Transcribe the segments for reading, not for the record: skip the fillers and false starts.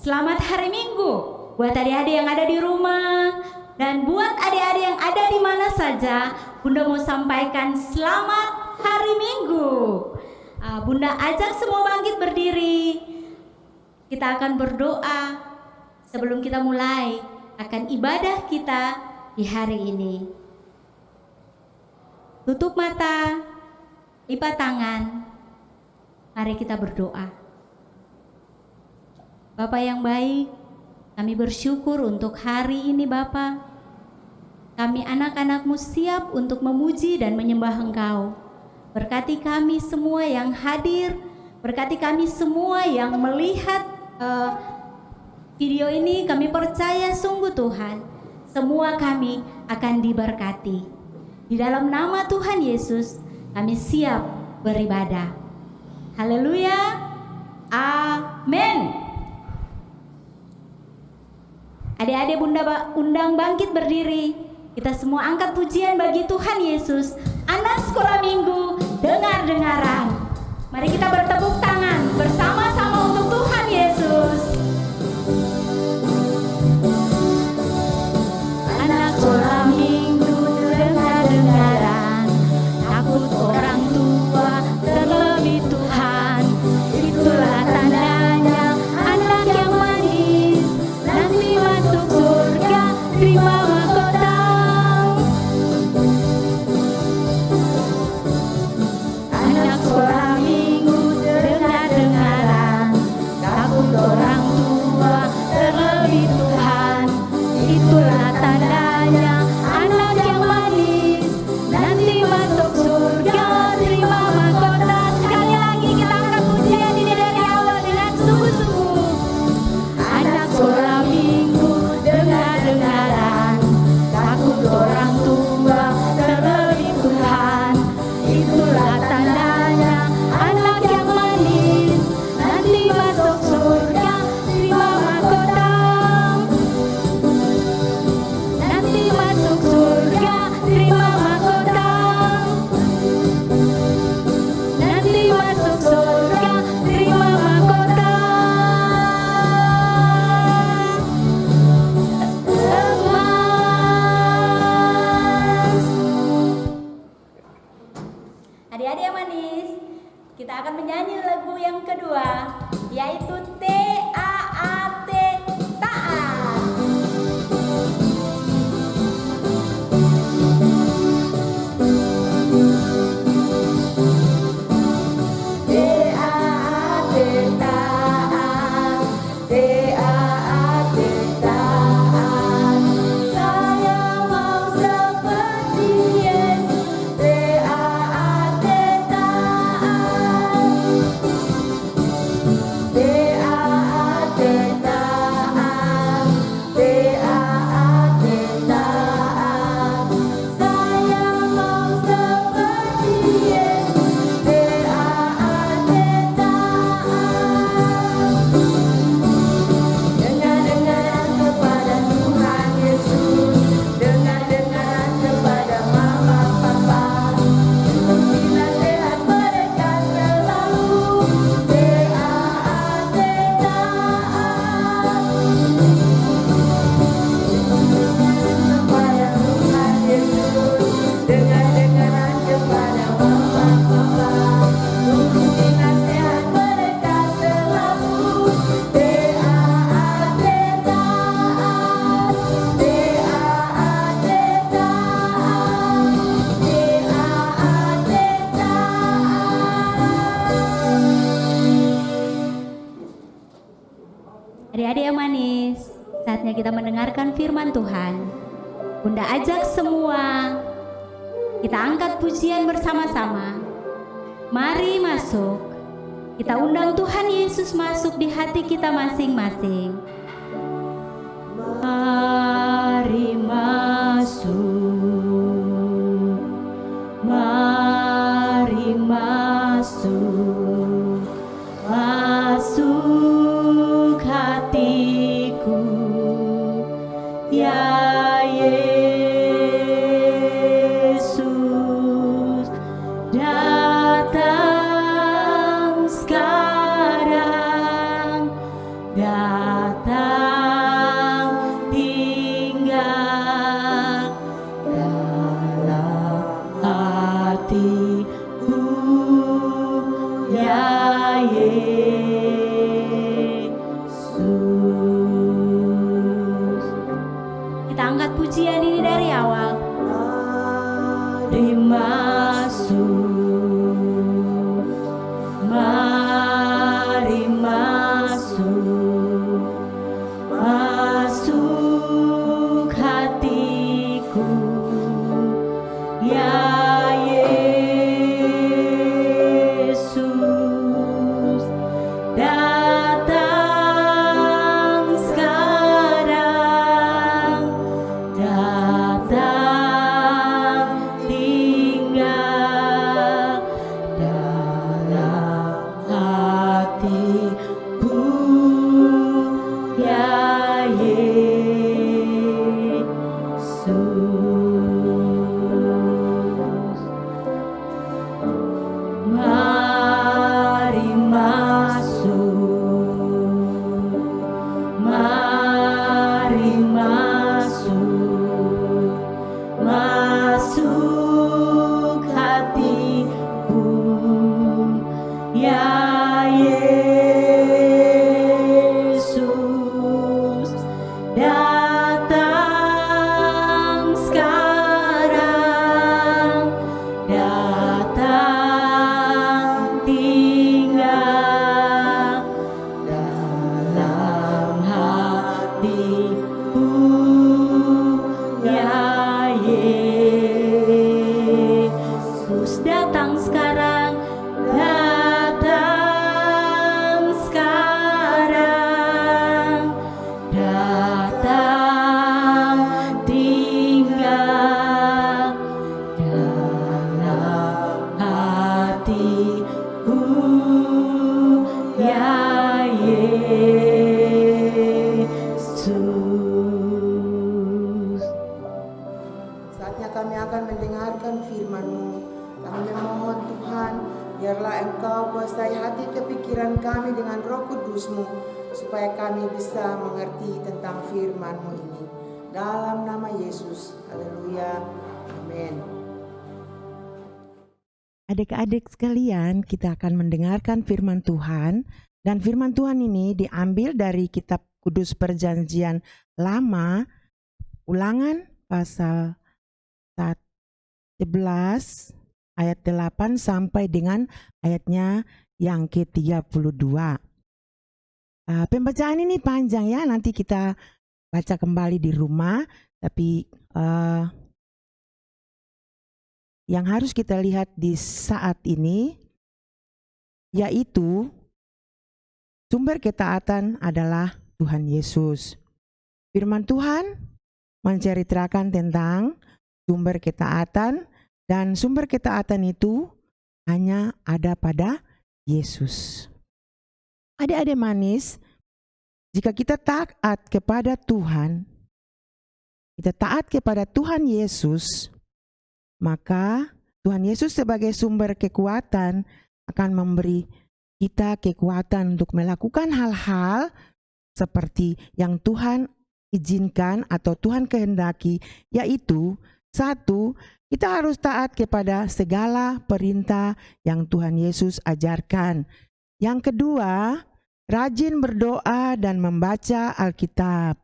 Selamat hari Minggu buat adik-adik yang ada di rumah dan buat adik-adik yang ada di mana saja. Bunda mau sampaikan selamat hari Minggu. Bunda ajak semua bangkit berdiri. Kita akan berdoa sebelum kita mulai akan ibadah kita di hari ini. Tutup mata, lipat tangan. Mari kita berdoa. Bapa yang baik, kami bersyukur untuk hari ini Bapa. Kami anak-anak-Mu siap untuk memuji dan menyembah Engkau. Berkati kami semua yang hadir, berkati kami semua yang melihat video ini. Kami percaya sungguh Tuhan, semua kami akan diberkati. Di dalam nama Tuhan Yesus, kami siap beribadah. Haleluya, amin. Adik-adik Bunda undang bangkit berdiri. Kita semua angkat pujian bagi Tuhan Yesus. Anak sekolah minggu, dengar-dengaran. Mari kita bertepuk tangan bersama-sama untuk Tuhan Yesus. Anak sekolah minggu, dengar-dengaran. Takut orang tua, terlebih Tuhan. Itulah tandanya anak yang manis nanti masuk surga, terima mahkota. Anak sekolah minggu, dengar-dengaran. Takut orang tua, terlebih Tuhan. Itulah tandanya anak yang manis nanti masuk surga, terima mahkota. Sekali lagi kita angkat pujian ini dari awal dengan sungguh-sungguh. Anak sekolah minggu, dengar-dengaran. Takut orang tua, terlebih Tuhan. Itulah tandanya anak yang manis nanti masuk surga, terima mahkota. Nanti masuk surga, terima mahkota. Nanti masuk surga, terima mahkota. Emas. Adik-adik yang manis, kita akan menyanyi lagu yang kedua, yaitu T-A-A-T, taat. T-A-A-T, taat. T-A-A-T, taat. Saya mau seperti Yesus. T-A-A-T, taat. T-A-A-T, taat. T-A-A-T, taat. Saya mau seperti Yesus. T-A-A-T, taat. Dengar-dengaran kepada Tuhan Yesus. Dengar-dengaran kepada mama papa. Ikuti nasihat mereka selalu. T-A-A-T, taat. Kepada Tuhan Yesus. Dengar-dengaran kepada mama papa. Ikuti nasihat mereka selalu. T-A-A-T, taat. T-A-A-T, taat. T-A-A-T, taat. Adik-adik yang manis, saatnya kita mendengarkan firman Tuhan. Bunda ajak semua, kita angkat pujian bersama-sama. Mari masuk. Kita undang Tuhan Yesus masuk di hati kita masing-masing. Mari masuk. Mari masuk. Masuk hatiku, ya Yesus. Datang sekarang, datang pujian ini dari awal. Mari masuk, mari masuk, masuk hatiku, ya Yesus, datang sekarang, datang tinggal dalam hatiku, ya Yesus. Mari masuk, mari masuk, masuk hatiku, ya Yesus, datang sekarang, datang tinggal dalam hatiku, ya Yesus, datang sekarang, datang sekarang, datang tinggal dalam hatiku, ya Yesus. Saatnya kami akan mendengarkan firman-Mu. Kami memohon Tuhan, biarlah Engkau kuasai hati kepikiran kami dengan Roh Kudus-Mu, supaya kami bisa mengerti tentang firman-Mu ini. Dalam nama Yesus, haleluya, amin. Adik-adik sekalian, kita akan mendengarkan firman Tuhan, dan firman Tuhan ini diambil dari kitab Kudus Perjanjian Lama, Ulangan pasal 11 ayat 8 sampai dengan ayatnya yang ke-32. Pembacaan ini panjang ya, nanti kita baca kembali di rumah, tapi yang harus kita lihat di saat ini yaitu sumber ketaatan adalah Tuhan Yesus. Firman Tuhan menceritakan tentang sumber ketaatan, dan sumber ketaatan itu hanya ada pada Yesus. Adik-adik manis, jika kita taat kepada Tuhan, kita taat kepada Tuhan Yesus, maka Tuhan Yesus sebagai sumber kekuatan akan memberi kita kekuatan untuk melakukan hal-hal seperti yang Tuhan izinkan atau Tuhan kehendaki, yaitu satu, kita harus taat kepada segala perintah yang Tuhan Yesus ajarkan. Yang kedua, rajin berdoa dan membaca Alkitab.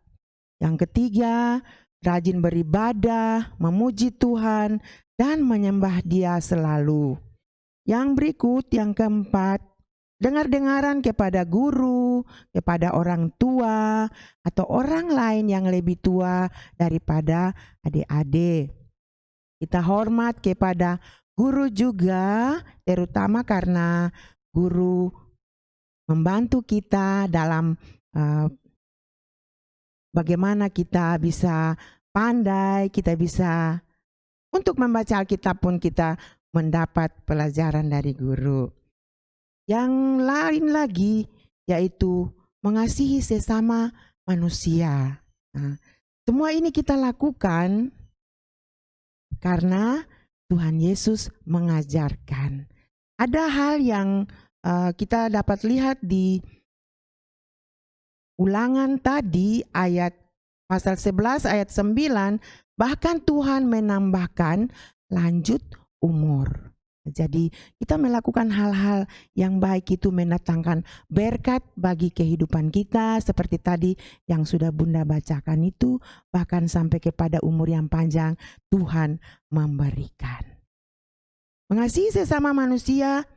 Yang ketiga, rajin beribadah, memuji Tuhan, dan menyembah Dia selalu. Yang berikut, yang keempat, dengar-dengaran kepada guru, kepada orang tua, atau orang lain yang lebih tua daripada adik-adik. Kita hormat kepada guru juga, terutama karena guru membantu kita dalam bagaimana kita bisa pandai, kita bisa untuk membaca Alkitab pun kita mendapat pelajaran dari guru. Yang lain lagi yaitu mengasihi sesama manusia. Nah, semua ini kita lakukan karena Tuhan Yesus mengajarkan. Ada hal yang kita dapat lihat di Ulangan tadi ayat pasal 11 ayat 9, bahkan Tuhan menambahkan lanjut umur. Jadi kita melakukan hal-hal yang baik itu mendatangkan berkat bagi kehidupan kita, seperti tadi yang sudah Bunda bacakan itu, bahkan sampai kepada umur yang panjang Tuhan memberikan. Mengasihi sesama manusia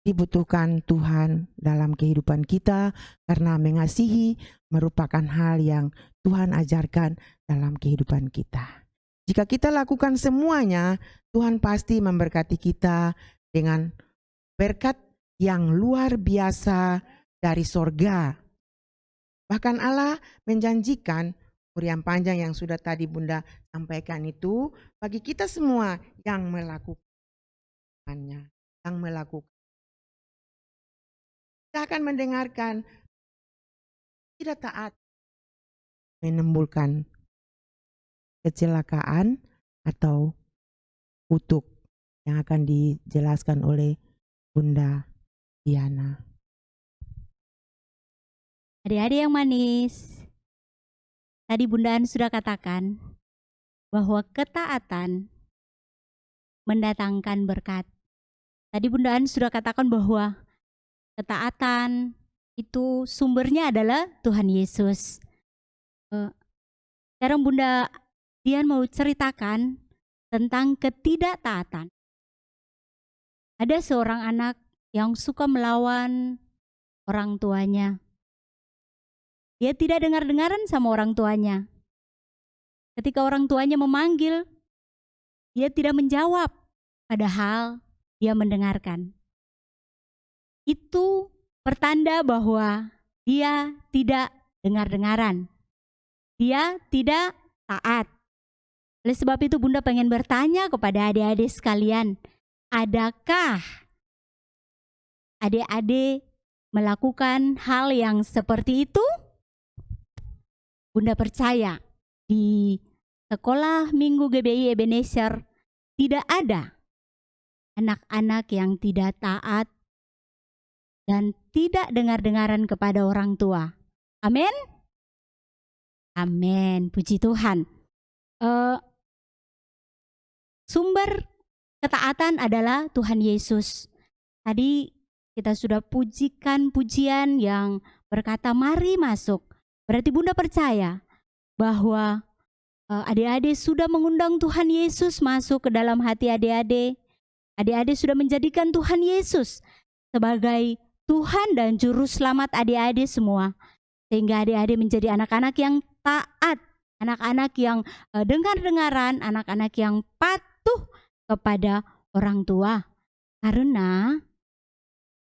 dibutuhkan Tuhan dalam kehidupan kita, karena mengasihi merupakan hal yang Tuhan ajarkan dalam kehidupan kita. Jika kita lakukan semuanya, Tuhan pasti memberkati kita dengan berkat yang luar biasa dari sorga. Bahkan Allah menjanjikan umur yang panjang yang sudah tadi Bunda sampaikan itu bagi kita semua yang melakukannya, yang melakukan. Kita akan mendengarkan tidak taat menimbulkan kecelakaan atau kutuk yang akan dijelaskan oleh Bunda Diana. Adik-adik yang manis, tadi Bunda An sudah katakan bahwa ketaatan mendatangkan berkat. Tadi Bunda An sudah katakan bahwa ketaatan itu sumbernya adalah Tuhan Yesus. Sekarang Bunda Dian mau ceritakan tentang ketidaktaatan. Ada seorang anak yang suka melawan orang tuanya. Dia tidak dengar-dengaran sama orang tuanya. Ketika orang tuanya memanggil, dia tidak menjawab, padahal dia mendengarkan. Itu pertanda bahwa dia tidak dengar-dengaran. Dia tidak taat. Oleh sebab itu Bunda pengen bertanya kepada adik-adik sekalian, adakah adik-adik melakukan hal yang seperti itu? Bunda percaya di sekolah Minggu GBI Ebenezer tidak ada anak-anak yang tidak taat dan tidak dengar-dengaran kepada orang tua. Amin. Amin, puji Tuhan. Sumber ketaatan adalah Tuhan Yesus. Tadi kita sudah pujikan pujian yang berkata mari masuk. Berarti Bunda percaya bahwa adik-adik sudah mengundang Tuhan Yesus masuk ke dalam hati adik-adik. Adik-adik sudah menjadikan Tuhan Yesus sebagai Tuhan dan Juru Selamat adik-adik semua. Sehingga adik-adik menjadi anak-anak yang taat, anak-anak yang dengar-dengaran, anak-anak yang patuh kepada orang tua. Karena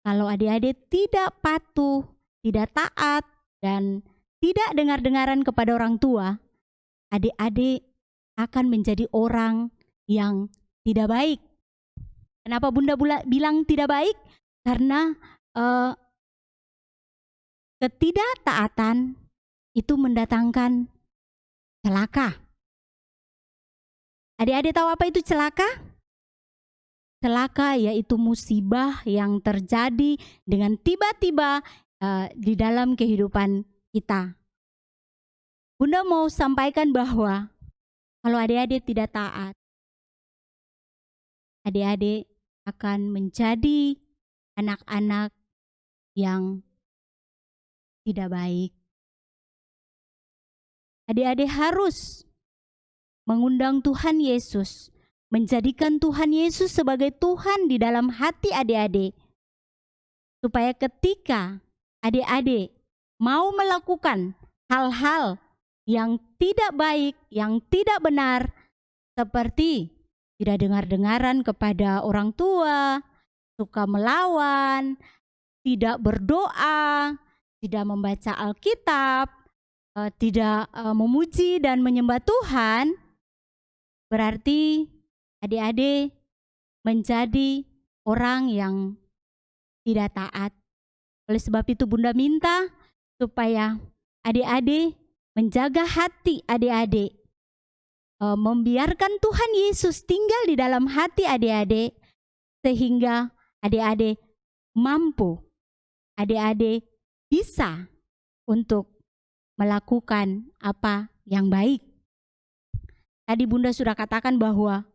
kalau adik-adik tidak patuh, tidak taat, dan tidak dengar-dengaran kepada orang tua, adik-adik akan menjadi orang yang tidak baik. Kenapa Bunda bilang tidak baik? Karena ketidaktaatan itu mendatangkan celaka. Adik-adik tahu apa itu celaka? Celaka yaitu musibah yang terjadi dengan tiba-tiba di dalam kehidupan kita. Bunda mau sampaikan bahwa kalau adik-adik tidak taat, adik-adik akan menjadi anak-anak yang tidak baik. Adik-adik harus mengundang Tuhan Yesus, menjadikan Tuhan Yesus sebagai Tuhan di dalam hati adik-adik. Supaya ketika adik-adik mau melakukan hal-hal yang tidak baik, yang tidak benar, seperti tidak dengar-dengaran kepada orang tua, suka melawan, tidak berdoa, tidak membaca Alkitab, tidak memuji dan menyembah Tuhan, berarti adik-adik menjadi orang yang tidak taat. Oleh sebab itu Bunda minta supaya adik-adik menjaga hati adik-adik, membiarkan Tuhan Yesus tinggal di dalam hati adik-adik, sehingga adik-adik mampu, adik-adik bisa untuk melakukan apa yang baik. Tadi Bunda sudah katakan bahwa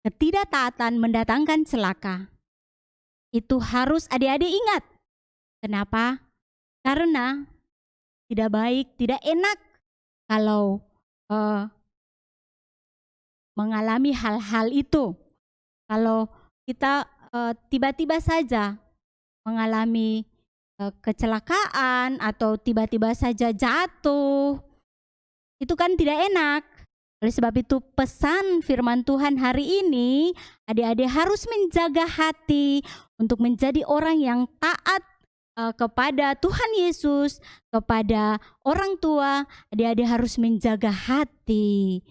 ketidaktaatan mendatangkan celaka. Itu harus adik-adik ingat. Kenapa? Karena tidak baik, tidak enak kalau mengalami hal-hal itu. Kalau kita tiba-tiba saja mengalami kecelakaan atau tiba-tiba saja jatuh, itu kan tidak enak. Oleh sebab itu pesan firman Tuhan hari ini, adik-adik harus menjaga hati untuk menjadi orang yang taat kepada Tuhan Yesus, kepada orang tua. Adik-adik harus menjaga hati.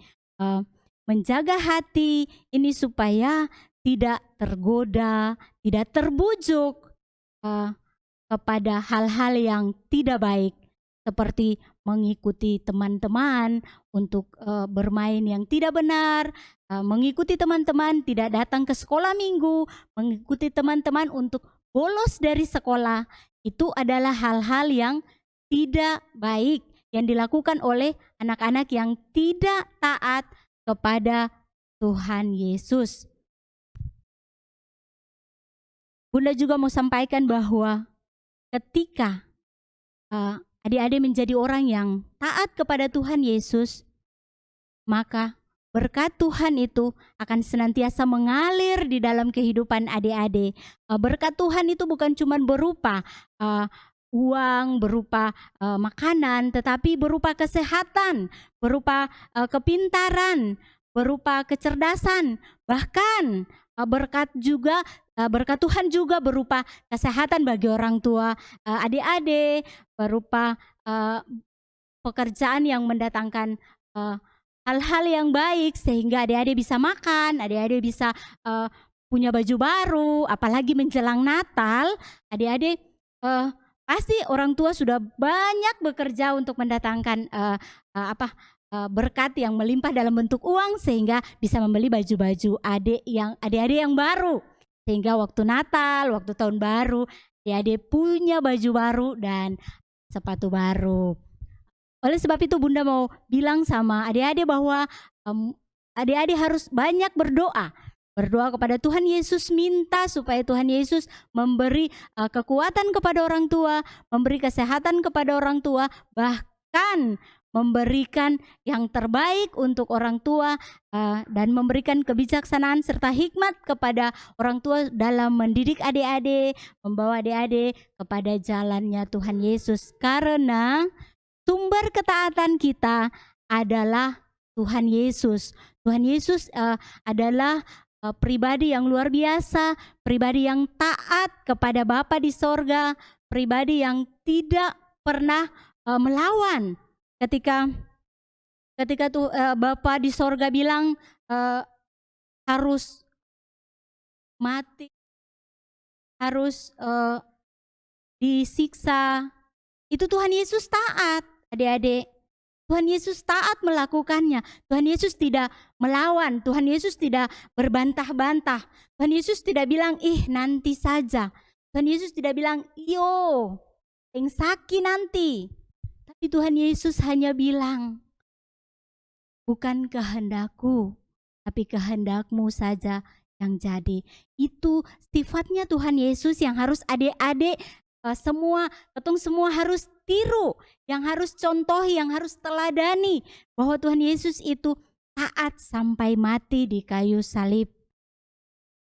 Menjaga hati ini supaya tidak tergoda, tidak terbujuk kepada hal-hal yang tidak baik, seperti mengikuti teman-teman untuk bermain yang tidak benar, mengikuti teman-teman tidak datang ke sekolah minggu, mengikuti teman-teman untuk bolos dari sekolah. Itu adalah hal-hal yang tidak baik yang dilakukan oleh anak-anak yang tidak taat kepada Tuhan Yesus. Bunda juga mau sampaikan bahwa ketika adik-adik menjadi orang yang taat kepada Tuhan Yesus, maka berkat Tuhan itu akan senantiasa mengalir di dalam kehidupan adik-adik. Berkat Tuhan itu bukan cuma berupa uang, berupa makanan, tetapi berupa kesehatan, berupa kepintaran, berupa kecerdasan, bahkan berkat Tuhan juga berupa kesehatan bagi orang tua adik-adik, berupa pekerjaan yang mendatangkan hal-hal yang baik sehingga adik-adik bisa makan, adik-adik bisa punya baju baru. Apalagi menjelang Natal, adik-adik pasti orang tua sudah banyak bekerja untuk mendatangkan berkat yang melimpah dalam bentuk uang sehingga bisa membeli baju-baju adik-adik yang baru, sehingga waktu Natal, waktu tahun baru, adik-adik punya baju baru dan sepatu baru. Oleh sebab itu Bunda mau bilang sama adik-adik bahwa adik-adik harus banyak berdoa kepada Tuhan Yesus, minta supaya Tuhan Yesus memberi kekuatan kepada orang tua, memberi kesehatan kepada orang tua, bahkan memberikan yang terbaik untuk orang tua dan memberikan kebijaksanaan serta hikmat kepada orang tua dalam mendidik adik-adik, membawa adik-adik kepada jalannya Tuhan Yesus. Karena sumber ketaatan kita adalah Tuhan Yesus. Tuhan Yesus adalah pribadi yang luar biasa, pribadi yang taat kepada Bapa di sorga, pribadi yang tidak pernah melawan. Ketika Bapa di sorga bilang harus mati, harus disiksa, itu Tuhan Yesus taat, adik-adik. Tuhan Yesus taat melakukannya. Tuhan Yesus tidak melawan. Tuhan Yesus tidak berbantah-bantah. Tuhan Yesus tidak bilang, nanti saja. Tuhan Yesus tidak bilang, yang sakit nanti. Tapi Tuhan Yesus hanya bilang, bukan kehendakku, tapi kehendakmu saja yang jadi. Itu sifatnya Tuhan Yesus yang harus adik-adik ketung semua harus tiru, yang harus contohi, yang harus teladani, bahwa Tuhan Yesus itu taat sampai mati di kayu salib.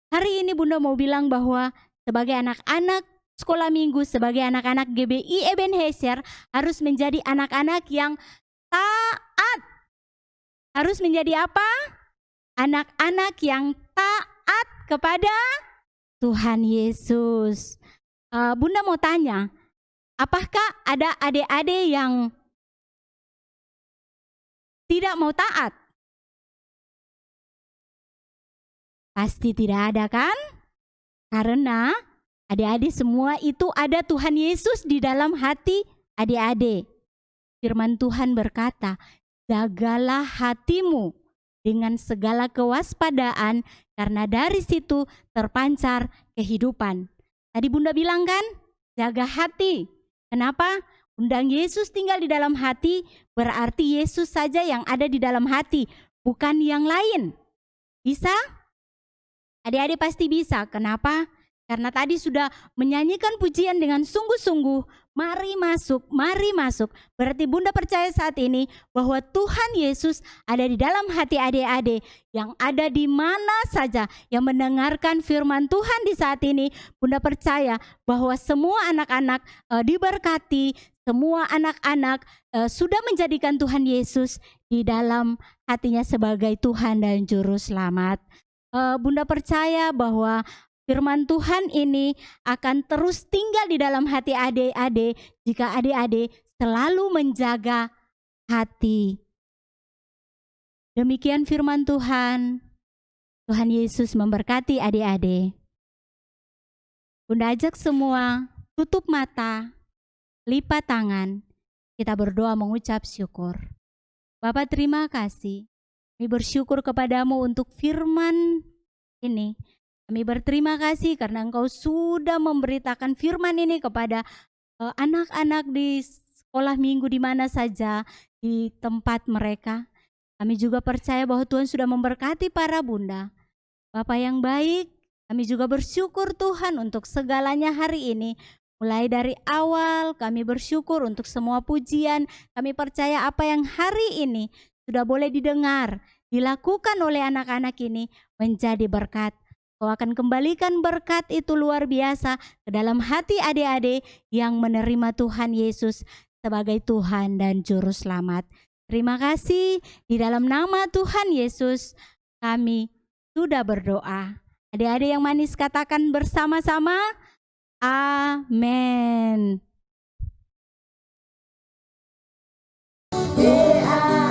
Hari ini Bunda mau bilang bahwa sebagai anak-anak sekolah minggu, sebagai anak-anak GBI Ebenezer harus menjadi anak-anak yang taat. Harus menjadi apa? Anak-anak yang taat kepada Tuhan Yesus. Bunda mau tanya, apakah ada adik-adik yang tidak mau taat? Pasti tidak ada kan? Karena adik-adik semua itu ada Tuhan Yesus di dalam hati adik-adik. Firman Tuhan berkata, jagalah hatimu dengan segala kewaspadaan karena dari situ terpancar kehidupan. Tadi Bunda bilang kan, jaga hati. Kenapa? Undang Yesus tinggal di dalam hati, berarti Yesus saja yang ada di dalam hati, bukan yang lain. Bisa? Adik-adik pasti bisa. Kenapa? Karena tadi sudah menyanyikan pujian dengan sungguh-sungguh. Mari masuk, mari masuk. Berarti Bunda percaya saat ini bahwa Tuhan Yesus ada di dalam hati adik-adik yang ada di mana saja yang mendengarkan firman Tuhan di saat ini. Bunda percaya bahwa semua anak-anak diberkati, semua anak-anak sudah menjadikan Tuhan Yesus di dalam hatinya sebagai Tuhan dan Juru Selamat. Bunda percaya bahwa firman Tuhan ini akan terus tinggal di dalam hati adik-adik jika adik-adik selalu menjaga hati. Demikian firman Tuhan. Tuhan Yesus memberkati adik-adik. Bunda ajak semua tutup mata, lipat tangan. Kita berdoa mengucap syukur. Bapa, terima kasih. Kami bersyukur kepadamu untuk firman ini. Kami berterima kasih karena Engkau sudah memberitakan firman ini kepada anak-anak di sekolah minggu di mana saja di tempat mereka. Kami juga percaya bahwa Tuhan sudah memberkati para bunda. Bapa yang baik, kami juga bersyukur Tuhan untuk segalanya hari ini. Mulai dari awal kami bersyukur untuk semua pujian. Kami percaya apa yang hari ini sudah boleh didengar, dilakukan oleh anak-anak ini menjadi berkat. Kau akan kembalikan berkat itu luar biasa ke dalam hati adik-adik yang menerima Tuhan Yesus sebagai Tuhan dan Juru Selamat. Terima kasih, di dalam nama Tuhan Yesus kami sudah berdoa. Adik-adik yang manis katakan bersama-sama, amin. Doa,